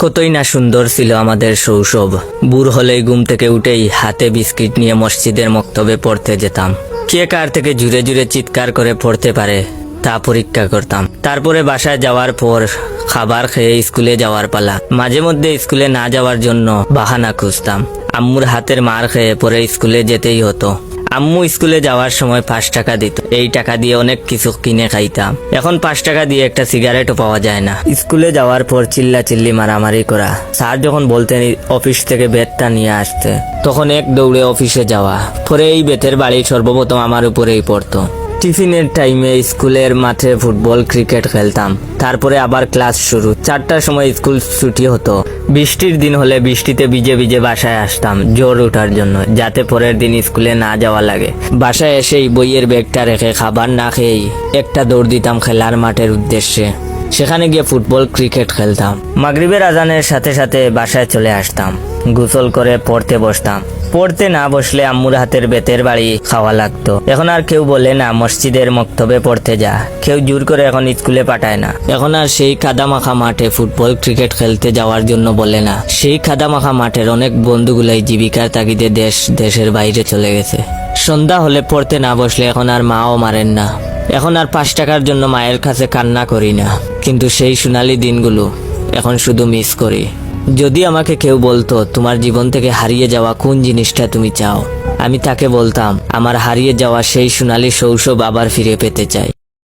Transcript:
কতই না সুন্দর ছিল আমাদের শৈশব। ভোর হলেই ঘুম থেকে উঠেই হাতে বিস্কিট নিয়ে মসজিদের মক্তবে পড়তে যেতাম। কে কার থেকে জুড়ে জুড়ে চিৎকার করে পড়তে পারে তা পরীক্ষা করতাম। তারপরে বাসায় যাওয়ার পর খাবার খেয়ে স্কুলে যাওয়ার পালা। মাঝে মধ্যে স্কুলে না যাওয়ার জন্য বাহানা খুঁজতাম। আম্মুর হাতের মার খেয়ে পরে স্কুলে যেতেই হতো। আম্মু স্কুলে যাওয়ার সময় 5 টাকা দিত। এই টাকা দিয়ে অনেক কিছু কিনে খাইতাম। এখন 5 টাকা দিয়ে একটা সিগারেটও পাওয়া যায় না। স্কুলে যাওয়ার পর চিল্লাচিল্লি মারামারি করা। স্যার যখন বলতেন অফিস থেকে বেতটা নিয়ে আসতে, তখন এক দৌড়ে অফিসে যাওয়া। পরে এই বেতের বাড়ি সর্বপ্রথম আমার উপরেই পড়তো। টিফিনের টাইমে স্কুলের মাঠে ফুটবল ক্রিকেট খেলতাম। তারপরে আবার ক্লাস শুরু। 4টার সময় স্কুল ছুটি হতো। বৃষ্টির দিন হলে বৃষ্টিতে ভিজে ভিজে বাসায় আসতাম জ্বর ওঠার জন্য, যাতে পরের দিন স্কুলে না যাওয়া লাগে। বাসায় এসেই বইয়ের ব্যাগটা রেখে খাবার না খেয়েই একটা দৌড় দিতাম খেলার মাঠের উদ্দেশ্যে। সেখানে গিয়ে ফুটবল ক্রিকেট খেলতাম। মাগরিবের আজানের সাথে সাথে বাসায় চলে আসতাম। গোসল করে পড়তে বসতাম। পড়তে না বসলে আম্মুর হাতের বেতের বাড়ি খাওয়া লাগতো। এখন আর কেউ বলে না মসজিদের মক্তবে পড়তে যা, কেউ জোর করে এখন স্কুলে পাঠায় না। এখন আর সেই কাদামাখা মাঠে ফুটবল ক্রিকেট খেলতে যাওয়ার জন্য বলে না। সেই কাদামাখা মাঠের অনেক বন্ধুগুলাই জীবিকার তাগিদে দেশের বাইরে চলে গেছে। সন্ধ্যা হলে পড়তে না বসলে এখন আর মাও মারেন না। এখন আর 5 টাকার জন্য মায়ের কাছে কান্না করি না, কিন্তু সেই সোনালী দিনগুলো এখন শুধু মিস করি। যদি আমাকে কেউ বলতো তোমার জীবন থেকে হারিয়ে যাওয়া কোন জিনিসটা তুমি চাও, আমি তাকে বলতাম আমার হারিয়ে যাওয়া সেই সোনালী শৈশব আবার ফিরে পেতে চাই।